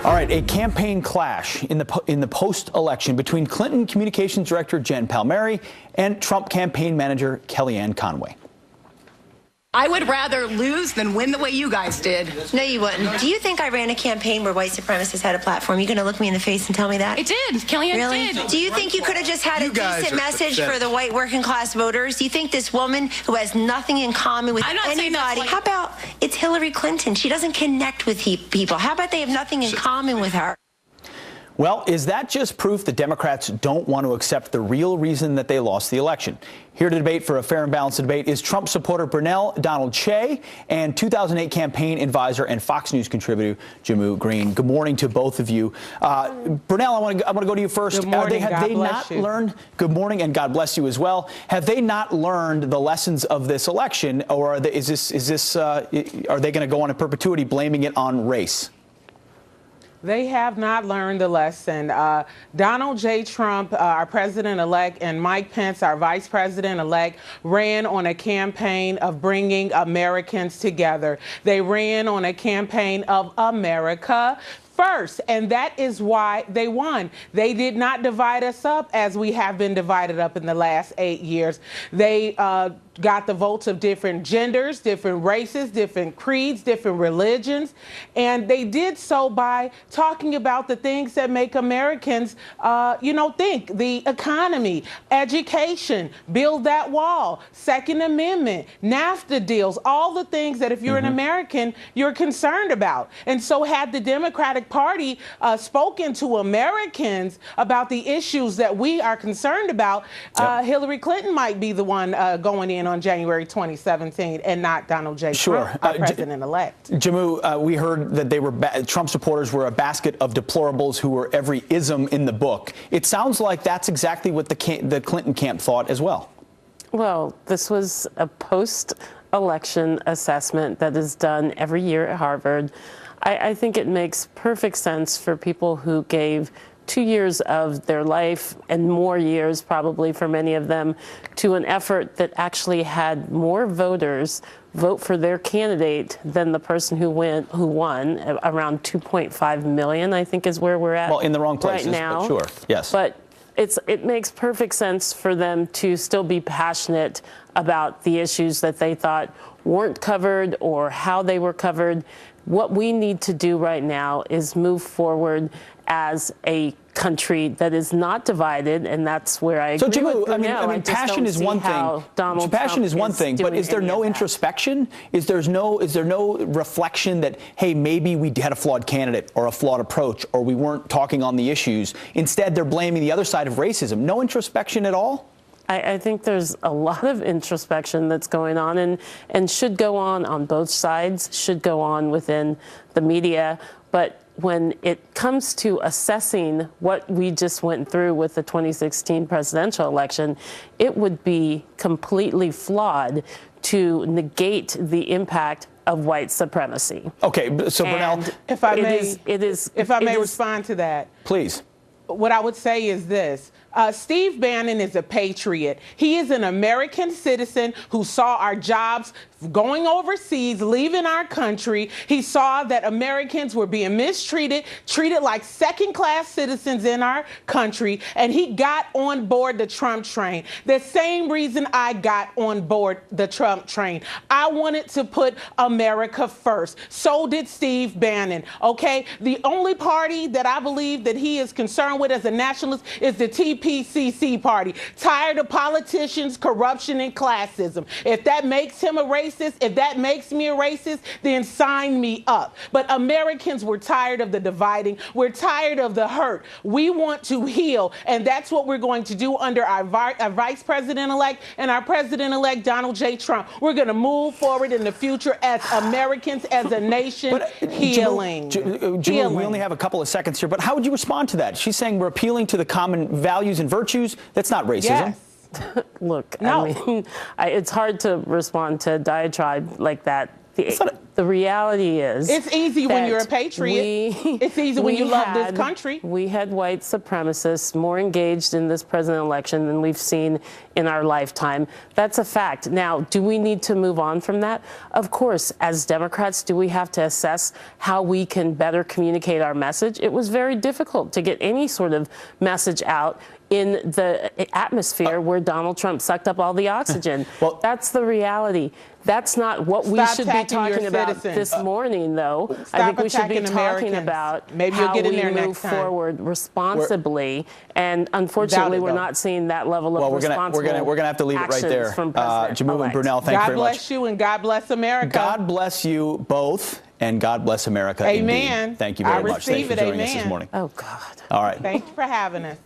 All right, a campaign clash in the post-election between Clinton Communications Director Jen Palmieri and Trump campaign manager Kellyanne Conway. I would rather lose than win the way you guys did. No, you wouldn't. Do you think I ran a campaign where white supremacists had a platform? You going to look me in the face and tell me that? It did. Kellyanne really? did. Do you think you could have just had a decent message for the white working class voters? Do you think this woman who has nothing in common with anybody? How about it's Hillary Clinton? She doesn't connect with people. How about they have nothing in common with her? Well, is that just proof the Democrats don't want to accept the real reason that they lost the election? Here to debate for a fair and balanced debate is Trump supporter Brunel Donald Che and 2008 campaign advisor and Fox News contributor Jehmu Green. Good morning to both of you. Brunel, I want to go to you first. Good morning. Have they not learned? Good morning, and God bless you as well. Have they not learned the lessons of this election, or are they going to go on in perpetuity blaming it on race? They have not learned the lesson. Donald J. Trump, our president-elect, and Mike Pence, our vice president-elect, ran on a campaign of bringing Americans together. They ran on a campaign of America first, and that is why they won. They did not divide us up as we have been divided up in the last 8 years. They got the votes of different genders, different races, different creeds, different religions, and they did so by talking about the things that make Americans, think. The economy, education, build that wall, Second Amendment, NAFTA deals, all the things that if you're an American, you're concerned about. And so had the Democratic Party spoken to Americans about the issues that we are concerned about, Hillary Clinton might be the one going in on January 2017 and not Donald J. Trump, our president-elect. Jehmu, we heard that Trump supporters were a basket of deplorables who were every ism in the book. It sounds like that's exactly what the Clinton camp thought as well. Well, this was a post-election assessment that is done every year at Harvard. I think it makes perfect sense for people who gave 2 years of their life and more years probably for many of them to an effort that actually had more voters vote for their candidate than the person who won. Around 2.5 million, I think, is where we're at. Well, in the wrong places, right now. But sure, yes. But it makes perfect sense for them to still be passionate about the issues that they thought weren't covered or how they were covered. What we need to do right now is move forward as a country that is not divided, and that's where I agree with Brunel. I mean, passion is one thing. Passion is one thing, but is there no introspection? Is there no reflection that, hey, maybe we had a flawed candidate or a flawed approach, or we weren't talking on the issues? Instead, they're blaming the other side of racism. No introspection at all? I think there's a lot of introspection that's going on and should go on both sides, should go on within the media. But when it comes to assessing what we just went through with the 2016 presidential election, it would be completely flawed to negate the impact of white supremacy. Okay, so Brunel, if I may respond to that, please. What I would say is this. Steve Bannon is a patriot. He is an American citizen who saw our jobs going overseas, leaving our country. He saw that Americans were being mistreated, treated like second-class citizens in our country, and he got on board the Trump train. The same reason I got on board the Trump train. I wanted to put America first. So did Steve Bannon, okay? The only party that I believe that he is concerned with as a nationalist is the TPCC party. Tired of politicians, corruption, and classism. If that makes him a racist, if that makes me a racist, then sign me up. But Americans, we're tired of the dividing. We're tired of the hurt. We want to heal, and that's what we're going to do under our vice president-elect and our president-elect Donald J. Trump. We're going to move forward in the future as Americans, as a nation, healing. Jehmu, we only have a couple of seconds here, but how would you respond to that? She's saying we're appealing to the common values and virtues. That's not racism. Yes. Look, no. I mean, it's hard to respond to a diatribe like that. The reality is, it's easy when you're a that patriot. It's easy when you love this country. We had white supremacists more engaged in this president election than we've seen in our lifetime. That's a fact. Now, do we need to move on from that? Of course. As Democrats, do we have to assess how we can better communicate our message? It was very difficult to get any sort of message out in the atmosphere where Donald Trump sucked up all the oxygen. Well, that's the reality. That's not what we should be talking about this morning, though. I think we should be talking about how we move forward responsibly. And unfortunately, we're not seeing that level of responsible we're gonna have to leave it right there. Jamila and Brunel, thank you very much. God bless you and God bless America. God bless you both and God bless America. Amen. Indeed. Thank you very much. Thanks for joining us this morning. Oh, God. All right. Thank you for having us.